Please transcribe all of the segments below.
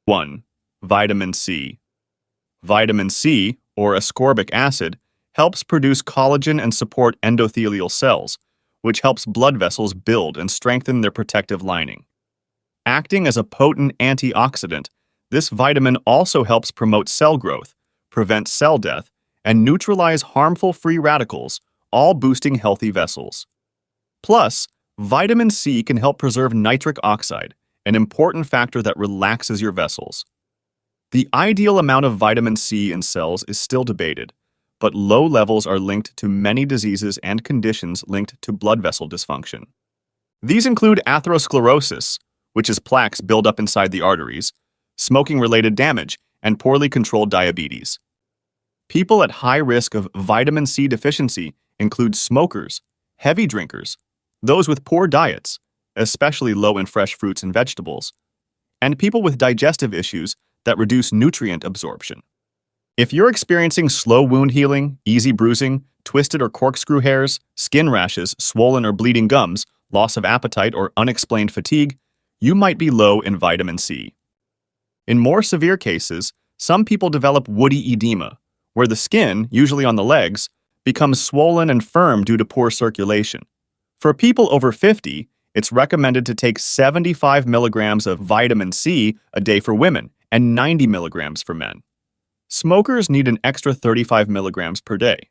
1. Vitamin C. Vitamin C, or ascorbic acid, helps produce collagen and support endothelial cells, which helps blood vessels build and strengthen their protective lining. Acting as a potent antioxidant, this vitamin also helps promote cell growth, prevent cell death, and neutralize harmful free radicals, all boosting healthy vessels. Plus, vitamin C can help preserve nitric oxide, an important factor that relaxes your vessels. The ideal amount of vitamin C in cells is still debated, but low levels are linked to many diseases and conditions linked to blood vessel dysfunction. These include atherosclerosis, which is plaques build up inside the arteries, smoking-related damage, and poorly controlled diabetes. People at high risk of vitamin C deficiency include smokers, heavy drinkers, those with poor diets, especially low in fresh fruits and vegetables, and people with digestive issues that reduce nutrient absorption. If you're experiencing slow wound healing, easy bruising, twisted or corkscrew hairs, skin rashes, swollen or bleeding gums, loss of appetite, or unexplained fatigue, you might be low in vitamin C. In more severe cases, some people develop woody edema, where the skin, usually on the legs, becomes swollen and firm due to poor circulation. For people over 50, it's recommended to take 75 milligrams of vitamin C a day for women and 90 milligrams for men. Smokers need an extra 35 milligrams per day.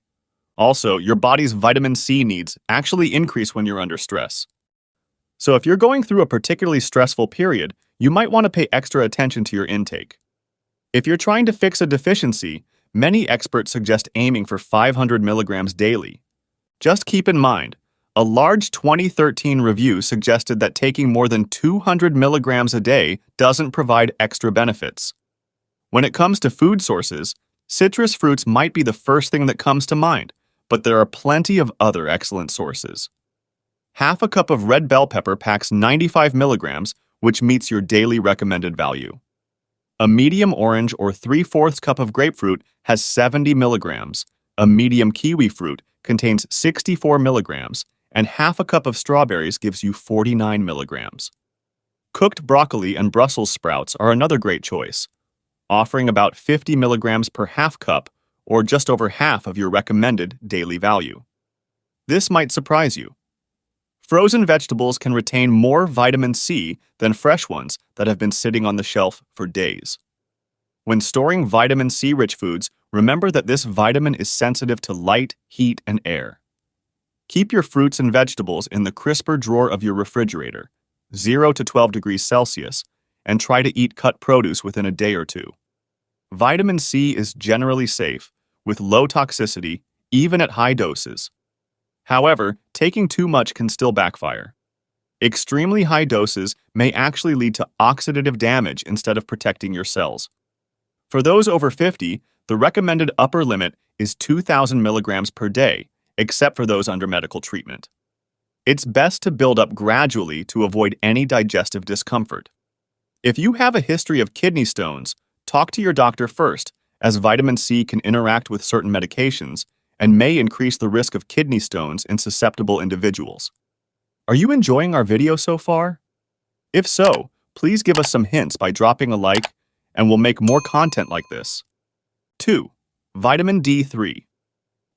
Also, your body's vitamin C needs actually increase when you're under stress. So if you're going through a particularly stressful period, you might want to pay extra attention to your intake. If you're trying to fix a deficiency, many experts suggest aiming for 500 milligrams daily. Just keep in mind, a large 2013 review suggested that taking more than 200 milligrams a day doesn't provide extra benefits. When it comes to food sources, citrus fruits might be the first thing that comes to mind, but there are plenty of other excellent sources. Half a cup of red bell pepper packs 95 milligrams, which meets your daily recommended value. A medium orange or 3/4 cup of grapefruit has 70 milligrams, a medium kiwi fruit contains 64 milligrams, and half a cup of strawberries gives you 49 milligrams. Cooked broccoli and Brussels sprouts are another great choice, offering about 50 milligrams per half cup, or just over half of your recommended daily value. This might surprise you. Frozen vegetables can retain more vitamin C than fresh ones that have been sitting on the shelf for days. When storing vitamin C-rich foods, remember that this vitamin is sensitive to light, heat, and air. Keep your fruits and vegetables in the crisper drawer of your refrigerator, 0 to 12 degrees Celsius, and try to eat cut produce within a day or two. Vitamin C is generally safe, with low toxicity, even at high doses. However, taking too much can still backfire. Extremely high doses may actually lead to oxidative damage instead of protecting your cells. For those over 50, the recommended upper limit is 2,000 milligrams per day, except for those under medical treatment. It's best to build up gradually to avoid any digestive discomfort. If you have a history of kidney stones, talk to your doctor first, as vitamin C can interact with certain medications and may increase the risk of kidney stones in susceptible individuals. Are you enjoying our video so far? If so, please give us some hints by dropping a like, and we'll make more content like this. 2. Vitamin D3.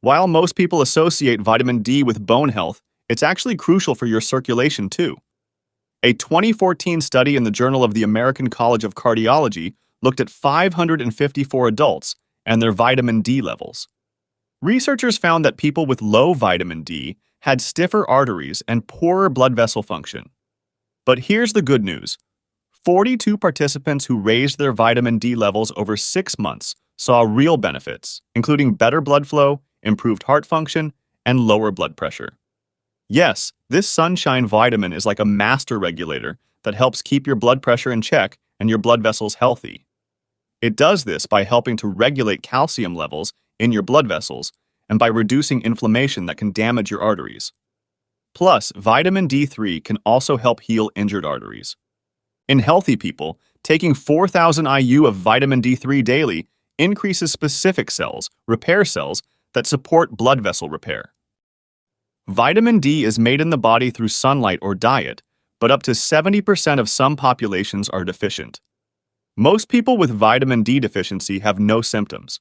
While most people associate vitamin D with bone health, it's actually crucial for your circulation too. A 2014 study in the Journal of the American College of Cardiology looked at 554 adults and their vitamin D levels. Researchers found that people with low vitamin D had stiffer arteries and poorer blood vessel function. But here's the good news. 42 participants who raised their vitamin D levels over 6 months saw real benefits, including better blood flow, improved heart function, and lower blood pressure. Yes, this sunshine vitamin is like a master regulator that helps keep your blood pressure in check and your blood vessels healthy. It does this by helping to regulate calcium levels in your blood vessels and by reducing inflammation that can damage your arteries. Plus, vitamin D3 can also help heal injured arteries. In healthy people, taking 4,000 IU of vitamin D3 daily increases specific cells, repair cells, that support blood vessel repair. Vitamin D is made in the body through sunlight or diet, but up to 70% of some populations are deficient. Most people with vitamin D deficiency have no symptoms.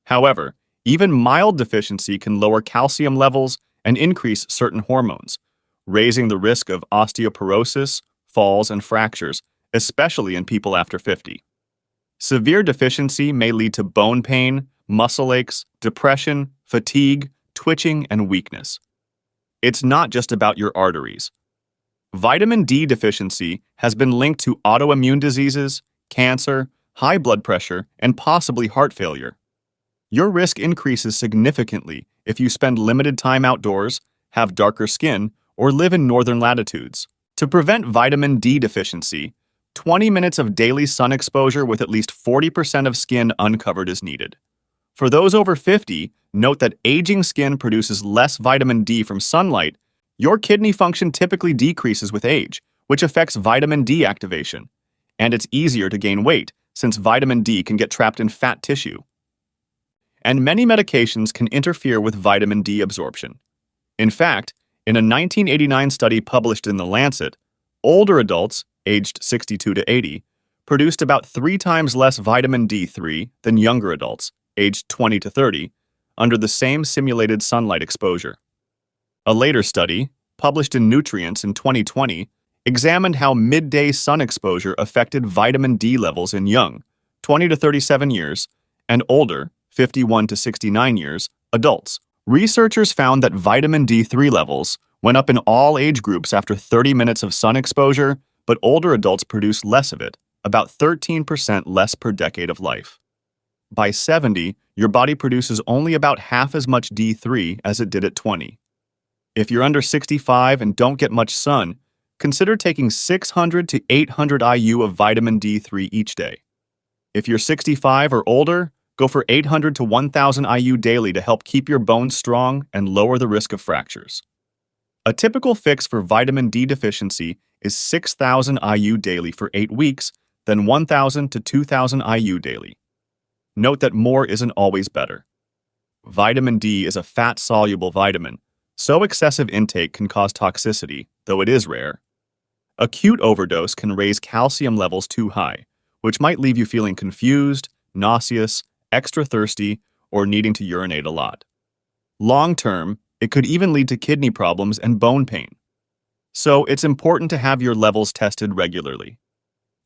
However, even mild deficiency can lower calcium levels and increase certain hormones, raising the risk of osteoporosis, falls, and fractures, especially in people after 50. Severe deficiency may lead to bone pain, muscle aches, depression, fatigue, twitching, and weakness. It's not just about your arteries. Vitamin D deficiency has been linked to autoimmune diseases, cancer, high blood pressure, and possibly heart failure. Your risk increases significantly if you spend limited time outdoors, have darker skin, or live in northern latitudes. To prevent vitamin D deficiency, 20 minutes of daily sun exposure with at least 40% of skin uncovered is needed. For those over 50, note that aging skin produces less vitamin D from sunlight. Your kidney function typically decreases with age, which affects vitamin D activation. And it's easier to gain weight since vitamin D can get trapped in fat tissue. And many medications can interfere with vitamin D absorption. In fact, in a 1989 study published in The Lancet, older adults, aged 62 to 80, produced about 3 times less vitamin D3 than younger adults, aged 20 to 30, under the same simulated sunlight exposure. A later study, published in Nutrients in 2020, examined how midday sun exposure affected vitamin D levels in young, 20 to 37 years, and older, 51 to 69 years, adults. Researchers found that vitamin D3 levels went up in all age groups after 30 minutes of sun exposure, but older adults produced less of it, about 13% less per decade of life. By 70, your body produces only about half as much D3 as it did at 20. If you're under 65 and don't get much sun, consider taking 600 to 800 IU of vitamin D3 each day. If you're 65 or older, go for 800 to 1,000 IU daily to help keep your bones strong and lower the risk of fractures. A typical fix for vitamin D deficiency is 6,000 IU daily for 8 weeks, then 1,000 to 2,000 IU daily. Note that more isn't always better. Vitamin D is a fat-soluble vitamin, so excessive intake can cause toxicity, though it is rare. Acute overdose can raise calcium levels too high, which might leave you feeling confused, nauseous, extra thirsty, or needing to urinate a lot. Long-term, it could even lead to kidney problems and bone pain. So it's important to have your levels tested regularly.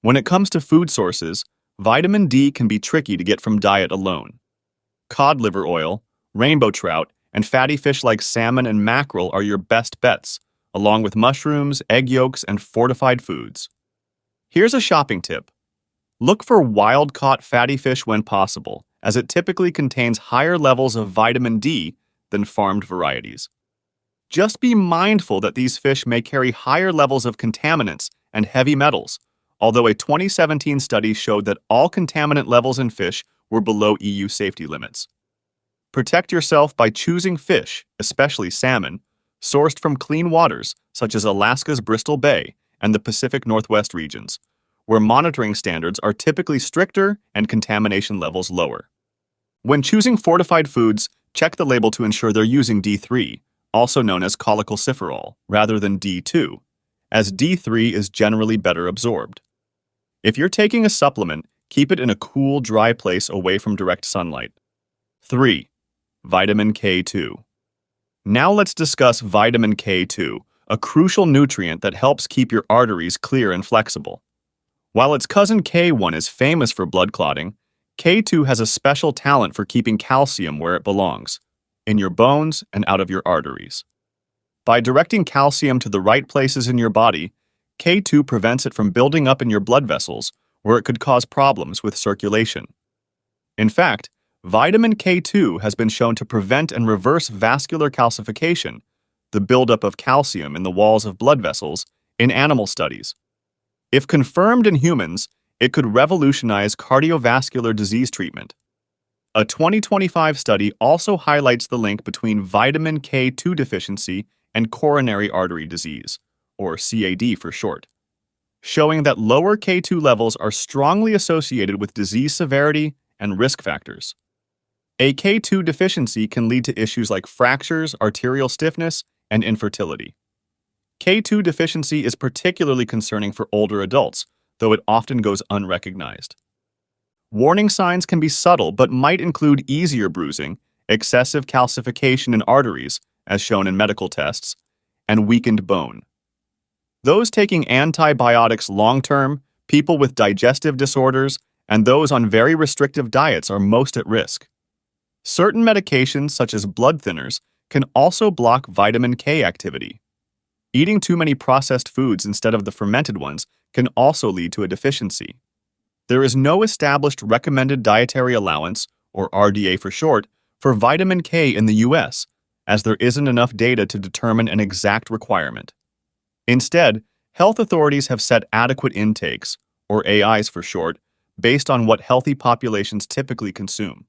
When it comes to food sources, vitamin D can be tricky to get from diet alone. Cod liver oil, rainbow trout, and fatty fish like salmon and mackerel are your best bets, along with mushrooms, egg yolks, and fortified foods. Here's a shopping tip. Look for wild-caught fatty fish when possible, as it typically contains higher levels of vitamin D than farmed varieties. Just be mindful that these fish may carry higher levels of contaminants and heavy metals, although a 2017 study showed that all contaminant levels in fish were below EU safety limits. Protect yourself by choosing fish, especially salmon, sourced from clean waters such as Alaska's Bristol Bay and the Pacific Northwest regions, where monitoring standards are typically stricter and contamination levels lower. When choosing fortified foods, check the label to ensure they're using D3, also known as cholecalciferol, rather than D2, as D3 is generally better absorbed. If you're taking a supplement, keep it in a cool, dry place away from direct sunlight. 3. Vitamin K2. Now let's discuss vitamin K2, a crucial nutrient that helps keep your arteries clear and flexible. While its cousin K1 is famous for blood clotting, K2 has a special talent for keeping calcium where it belongs, in your bones and out of your arteries. By directing calcium to the right places in your body, K2 prevents it from building up in your blood vessels, where it could cause problems with circulation. In fact, vitamin K2 has been shown to prevent and reverse vascular calcification, the buildup of calcium in the walls of blood vessels, in animal studies. If confirmed in humans, it could revolutionize cardiovascular disease treatment. A 2025 study also highlights the link between vitamin K2 deficiency and coronary artery disease, or CAD for short, showing that lower K2 levels are strongly associated with disease severity and risk factors. A K2 deficiency can lead to issues like fractures, arterial stiffness, and infertility. K2 deficiency is particularly concerning for older adults, though it often goes unrecognized. Warning signs can be subtle but might include easier bruising, excessive calcification in arteries, as shown in medical tests, and weakened bone. Those taking antibiotics long-term, people with digestive disorders, and those on very restrictive diets are most at risk. Certain medications, such as blood thinners, can also block vitamin K activity. Eating too many processed foods instead of the fermented ones can also lead to a deficiency. There is no established recommended dietary allowance, or RDA for short, for vitamin K in the US, as there isn't enough data to determine an exact requirement. Instead, health authorities have set adequate intakes, or AIs for short, based on what healthy populations typically consume.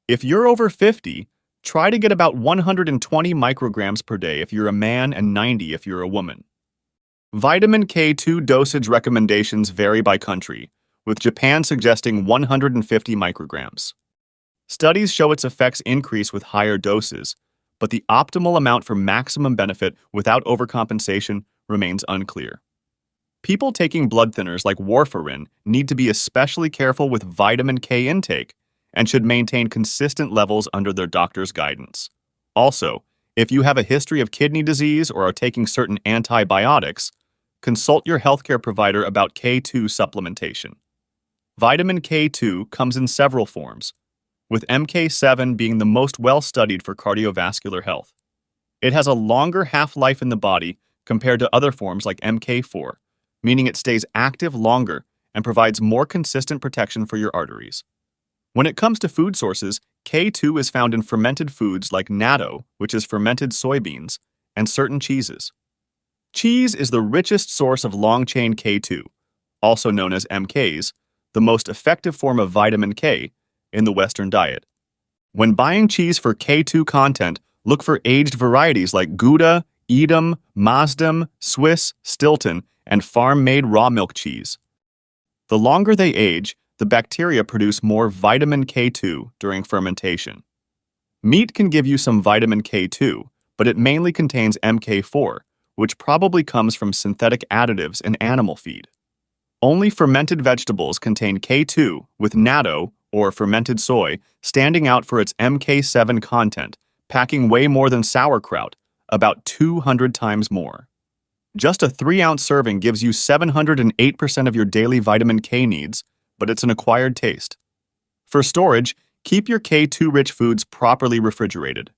If you're over 50, try to get about 120 micrograms per day if you're a man and 90 if you're a woman. Vitamin K2 dosage recommendations vary by country, with Japan suggesting 150 micrograms. Studies show its effects increase with higher doses, but the optimal amount for maximum benefit without overcompensation remains unclear. People taking blood thinners like warfarin need to be especially careful with vitamin K intake and should maintain consistent levels under their doctor's guidance. Also, if you have a history of kidney disease or are taking certain antibiotics, consult your healthcare provider about K2 supplementation. Vitamin K2 comes in several forms, with MK7 being the most well-studied for cardiovascular health. It has a longer half-life in the body compared to other forms like MK4, meaning it stays active longer and provides more consistent protection for your arteries. When it comes to food sources, K2 is found in fermented foods like natto, which is fermented soybeans, and certain cheeses. Cheese is the richest source of long-chain K2, also known as MKs, the most effective form of vitamin K in the Western diet. When buying cheese for K2 content, look for aged varieties like Gouda, Edam, Maasdam, Swiss, Stilton, and farm-made raw milk cheese. The longer they age, the bacteria produce more vitamin K2 during fermentation. Meat can give you some vitamin K2, but it mainly contains MK4, which probably comes from synthetic additives in animal feed. Only fermented vegetables contain K2, with natto, or fermented soy, standing out for its MK7 content, packing way more than sauerkraut, about 200 times more. Just a 3-ounce serving gives you 708% of your daily vitamin K needs, but it's an acquired taste. For storage, keep your K2-rich foods properly refrigerated.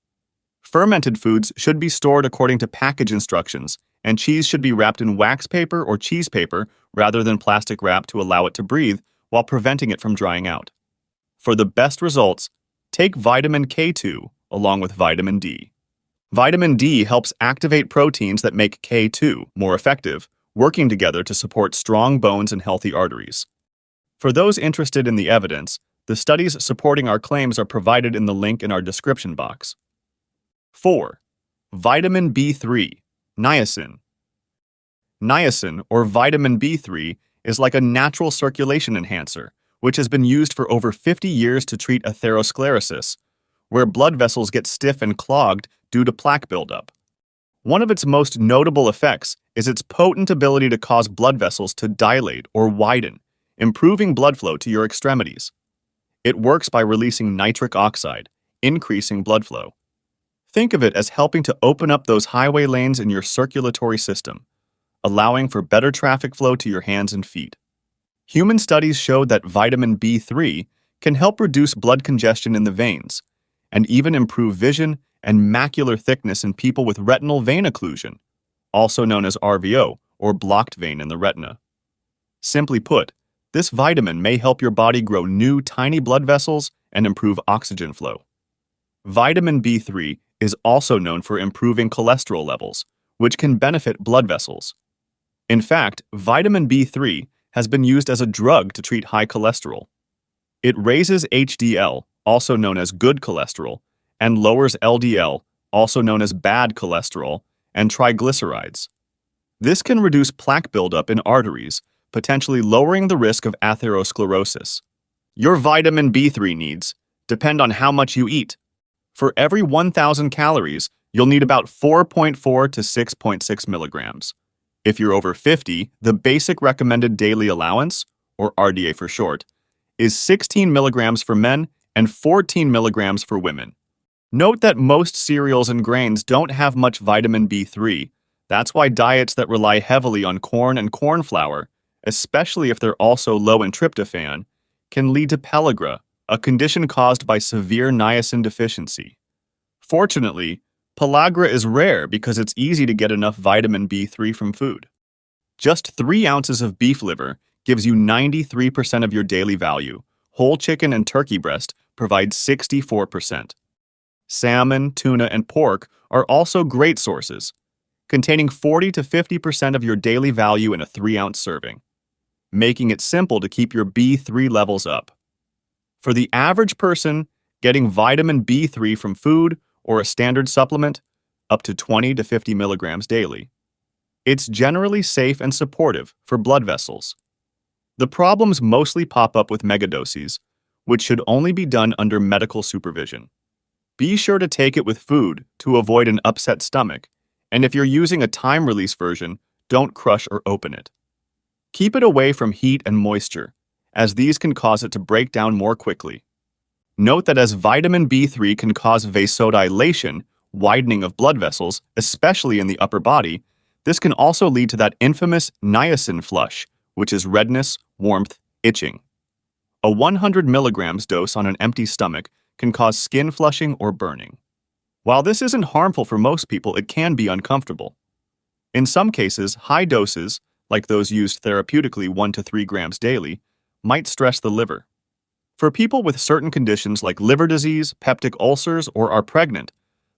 Fermented foods should be stored according to package instructions, and cheese should be wrapped in wax paper or cheese paper rather than plastic wrap to allow it to breathe while preventing it from drying out. For the best results, take vitamin K2 along with vitamin D. Vitamin D helps activate proteins that make K2 more effective, working together to support strong bones and healthy arteries. For those interested in the evidence, the studies supporting our claims are provided in the link in our description box. 4. Vitamin B3, niacin. Niacin, or vitamin B3, is like a natural circulation enhancer, which has been used for over 50 years to treat atherosclerosis, where blood vessels get stiff and clogged due to plaque buildup. One of its most notable effects is its potent ability to cause blood vessels to dilate or widen, improving blood flow to your extremities. It works by releasing nitric oxide, increasing blood flow. Think of it as helping to open up those highway lanes in your circulatory system, allowing for better traffic flow to your hands and feet. Human studies showed that vitamin B3 can help reduce blood congestion in the veins, and even improve vision and macular thickness in people with retinal vein occlusion, also known as RVO, or blocked vein in the retina. Simply put, this vitamin may help your body grow new tiny blood vessels and improve oxygen flow. Vitamin B3 is also known for improving cholesterol levels, which can benefit blood vessels. In fact, vitamin B3 has been used as a drug to treat high cholesterol. It raises HDL, also known as good cholesterol, and lowers LDL, also known as bad cholesterol, and triglycerides. This can reduce plaque buildup in arteries, potentially lowering the risk of atherosclerosis. Your vitamin B3 needs depend on how much you eat. For every 1,000 calories, you'll need about 4.4 to 6.6 milligrams. If you're over 50, the basic recommended daily allowance, or RDA for short, is 16 milligrams for men and 14 milligrams for women. Note that most cereals and grains don't have much vitamin B3. That's why diets that rely heavily on corn and corn flour, especially if they're also low in tryptophan, can lead to pellagra, a condition caused by severe niacin deficiency. Fortunately, pellagra is rare because it's easy to get enough vitamin B3 from food. Just 3 ounces of beef liver gives you 93% of your daily value. Whole chicken and turkey breast provide 64%. Salmon, tuna, and pork are also great sources, containing 40 to 50% of your daily value in a 3-ounce serving, making it simple to keep your B3 levels up. For the average person, getting vitamin B3 from food or a standard supplement, up to 20 to 50 milligrams daily. It's generally safe and supportive for blood vessels. The problems mostly pop up with megadoses, which should only be done under medical supervision. Be sure to take it with food to avoid an upset stomach, and if you're using a time-release version, don't crush or open it. Keep it away from heat and moisture, as these can cause it to break down more quickly. Note that as vitamin B3 can cause vasodilation, widening of blood vessels, especially in the upper body, this can also lead to that infamous niacin flush, which is redness, warmth, itching. A 100 milligrams dose on an empty stomach can cause skin flushing or burning. While this isn't harmful for most people, it can be uncomfortable. In some cases, high doses, like those used therapeutically 1 to 3 grams daily, might stress the liver. For people with certain conditions like liver disease, peptic ulcers, or are pregnant,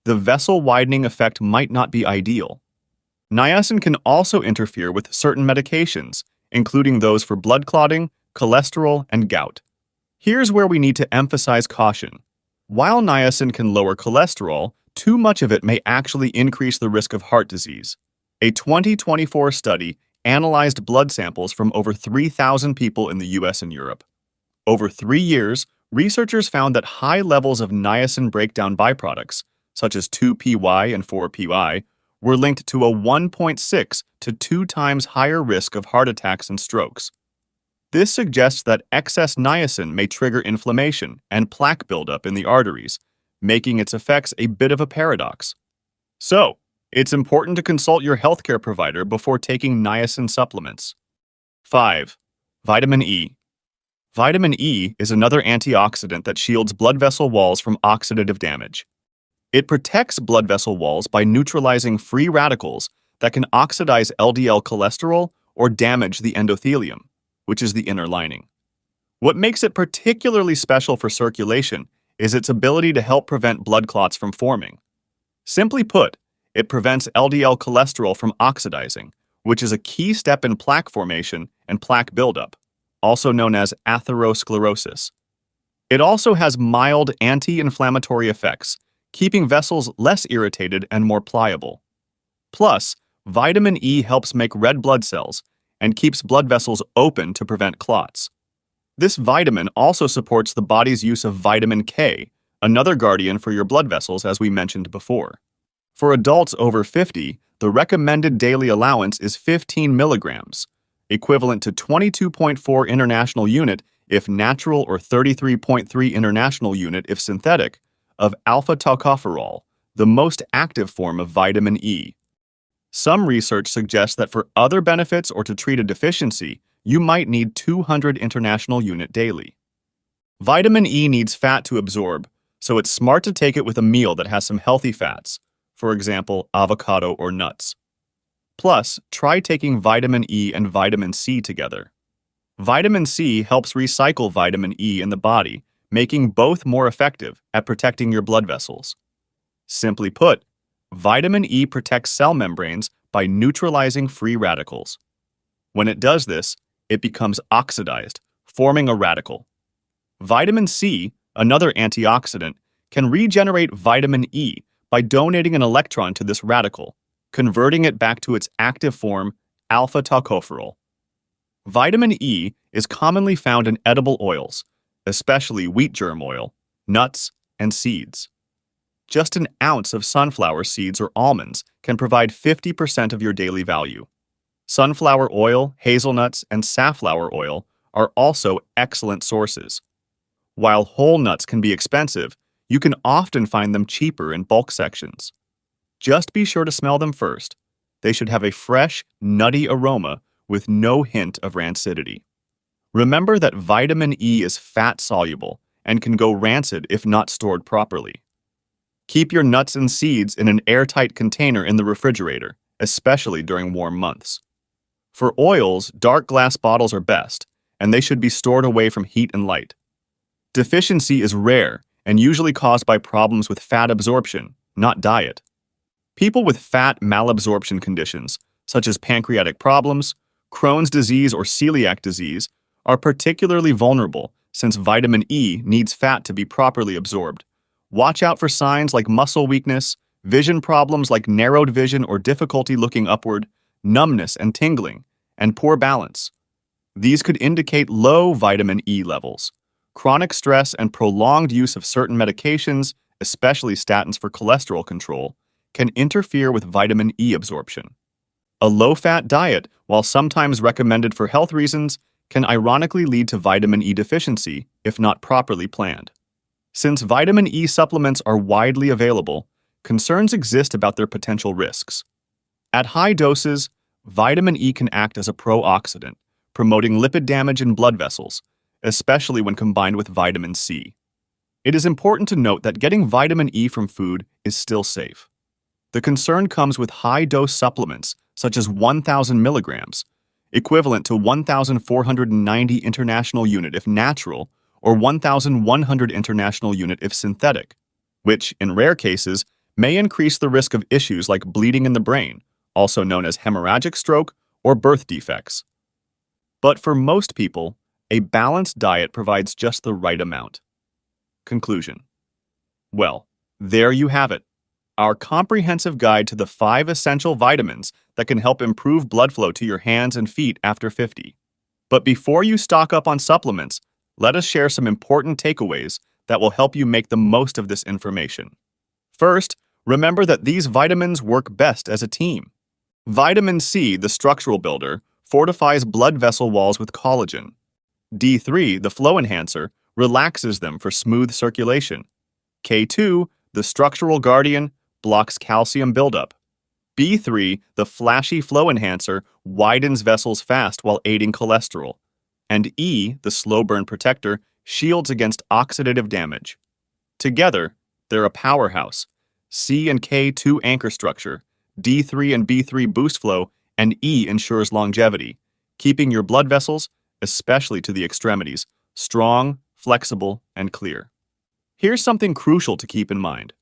the vessel widening effect might not be ideal. Niacin can also interfere with certain medications, including those for blood clotting, cholesterol, and gout. Here's where we need to emphasize caution. While niacin can lower cholesterol, too much of it may actually increase the risk of heart disease. A 2024 study analyzed blood samples from over 3,000 people in the US and Europe. Over 3 years, researchers found that high levels of niacin breakdown byproducts, such as 2-PY and 4-PY, were linked to a 1.6 to 2 times higher risk of heart attacks and strokes. This suggests that excess niacin may trigger inflammation and plaque buildup in the arteries, making its effects a bit of a paradox. So, it's important to consult your healthcare provider before taking niacin supplements. 5. Vitamin E. Vitamin E is another antioxidant that shields blood vessel walls from oxidative damage. It protects blood vessel walls by neutralizing free radicals that can oxidize LDL cholesterol or damage the endothelium, which is the inner lining. What makes it particularly special for circulation is its ability to help prevent blood clots from forming. Simply put, it prevents LDL cholesterol from oxidizing, which is a key step in plaque formation and plaque buildup, also known as atherosclerosis. It also has mild anti-inflammatory effects, keeping vessels less irritated and more pliable. Plus, vitamin E helps make red blood cells and keeps blood vessels open to prevent clots. This vitamin also supports the body's use of vitamin K, another guardian for your blood vessels as we mentioned before. For adults over 50, the recommended daily allowance is 15 milligrams, equivalent to 22.4 international unit if natural or 33.3 international unit if synthetic, of alpha-tocopherol, the most active form of vitamin E. Some research suggests that for other benefits or to treat a deficiency, you might need 200 international unit daily. Vitamin E needs fat to absorb, so it's smart to take it with a meal that has some healthy fats, for example, avocado or nuts. Plus, try taking vitamin E and vitamin C together. Vitamin C helps recycle vitamin E in the body, making both more effective at protecting your blood vessels. Simply put, vitamin E protects cell membranes by neutralizing free radicals. When it does this, it becomes oxidized, forming a radical. Vitamin C, another antioxidant, can regenerate vitamin E by donating an electron to this radical, converting it back to its active form, alpha-tocopherol. Vitamin E is commonly found in edible oils, especially wheat germ oil, nuts, and seeds. Just an ounce of sunflower seeds or almonds can provide 50% of your daily value. Sunflower oil, hazelnuts, and safflower oil are also excellent sources. While whole nuts can be expensive, you can often find them cheaper in bulk sections. Just be sure to smell them first. They should have a fresh, nutty aroma with no hint of rancidity. Remember that vitamin E is fat-soluble and can go rancid if not stored properly. Keep your nuts and seeds in an airtight container in the refrigerator, especially during warm months. For oils, dark glass bottles are best, and they should be stored away from heat and light. Deficiency is rare and usually caused by problems with fat absorption, not diet. People with fat malabsorption conditions, such as pancreatic problems, Crohn's disease, or celiac disease, are particularly vulnerable since vitamin E needs fat to be properly absorbed. Watch out for signs like muscle weakness, vision problems like narrowed vision or difficulty looking upward, numbness and tingling, and poor balance. These could indicate low vitamin E levels. Chronic stress and prolonged use of certain medications, especially statins for cholesterol control, can interfere with vitamin E absorption. A low-fat diet, while sometimes recommended for health reasons, can ironically lead to vitamin E deficiency if not properly planned. Since vitamin E supplements are widely available, concerns exist about their potential risks. At high doses, vitamin E can act as a pro-oxidant, promoting lipid damage in blood vessels, especially when combined with vitamin C. It is important to note that getting vitamin E from food is still safe. The concern comes with high-dose supplements, such as 1,000 milligrams, equivalent to 1,490 international unit if natural, or 1,100 international unit if synthetic, which, in rare cases, may increase the risk of issues like bleeding in the brain, also known as hemorrhagic stroke or birth defects. But for most people, a balanced diet provides just the right amount. Conclusion. Well, there you have it. Our comprehensive guide to the 5 essential vitamins that can help improve blood flow to your hands and feet after 50. But before you stock up on supplements, let us share some important takeaways that will help you make the most of this information. First, remember that these vitamins work best as a team. Vitamin C, the structural builder, fortifies blood vessel walls with collagen. D3, the flow enhancer, relaxes them for smooth circulation. K2, the structural guardian, blocks calcium buildup. B3, the flashy flow enhancer, widens vessels fast while aiding cholesterol. And E, the slow burn protector, shields against oxidative damage. Together, they're a powerhouse. C and K2 anchor structure, D3 and B3 boost flow, and E ensures longevity, keeping your blood vessels, especially to the extremities, strong, flexible, and clear. Here's something crucial to keep in mind.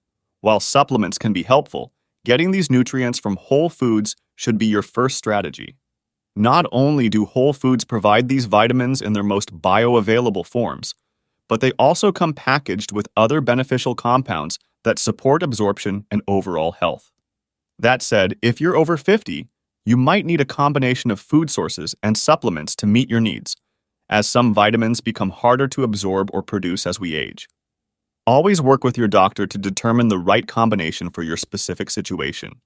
While supplements can be helpful, getting these nutrients from whole foods should be your first strategy. Not only do whole foods provide these vitamins in their most bioavailable forms, but they also come packaged with other beneficial compounds that support absorption and overall health. That said, if you're over 50, you might need a combination of food sources and supplements to meet your needs, as some vitamins become harder to absorb or produce as we age. Always work with your doctor to determine the right combination for your specific situation.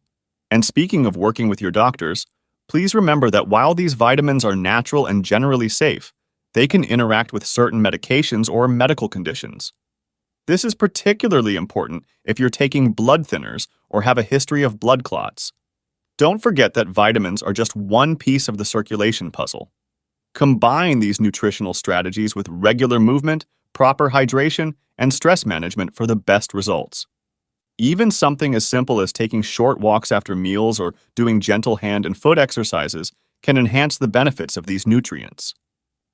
And speaking of working with your doctors, please remember that while these vitamins are natural and generally safe, they can interact with certain medications or medical conditions. This is particularly important if you're taking blood thinners or have a history of blood clots. Don't forget that vitamins are just one piece of the circulation puzzle. Combine these nutritional strategies with regular movement, proper hydration, and stress management for the best results. Even something as simple as taking short walks after meals or doing gentle hand and foot exercises can enhance the benefits of these nutrients.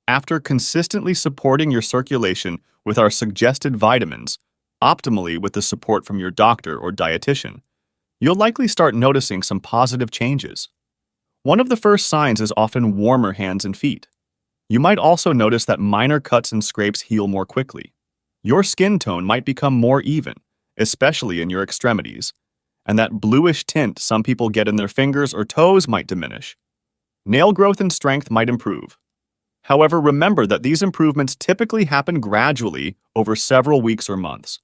After consistently supporting your circulation with our suggested vitamins, optimally with the support from your doctor or dietitian, you'll likely start noticing some positive changes. One of the first signs is often warmer hands and feet. You might also notice that minor cuts and scrapes heal more quickly. Your skin tone might become more even, especially in your extremities, and that bluish tint some people get in their fingers or toes might diminish. Nail growth and strength might improve. However, remember that these improvements typically happen gradually over several weeks or months.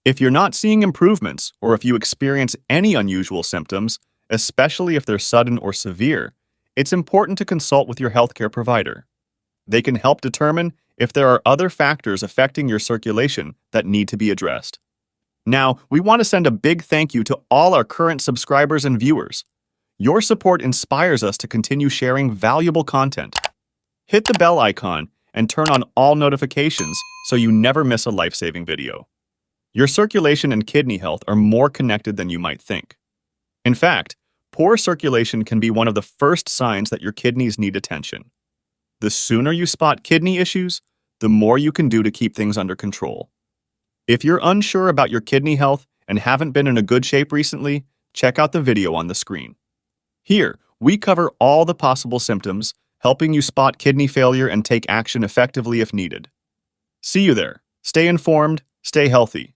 If you're not seeing improvements, or if you experience any unusual symptoms, especially if they're sudden or severe, it's important to consult with your healthcare provider. They can help determine if there are other factors affecting your circulation that need to be addressed. Now, we want to send a big thank you to all our current subscribers and viewers. Your support inspires us to continue sharing valuable content. Hit the bell icon and turn on all notifications so you never miss a life-saving video. Your circulation and kidney health are more connected than you might think. In fact, poor circulation can be one of the first signs that your kidneys need attention. The sooner you spot kidney issues, the more you can do to keep things under control. If you're unsure about your kidney health and haven't been in a good shape recently, check out the video on the screen. Here, we cover all the possible symptoms, helping you spot kidney failure and take action effectively if needed. See you there. Stay informed, stay healthy.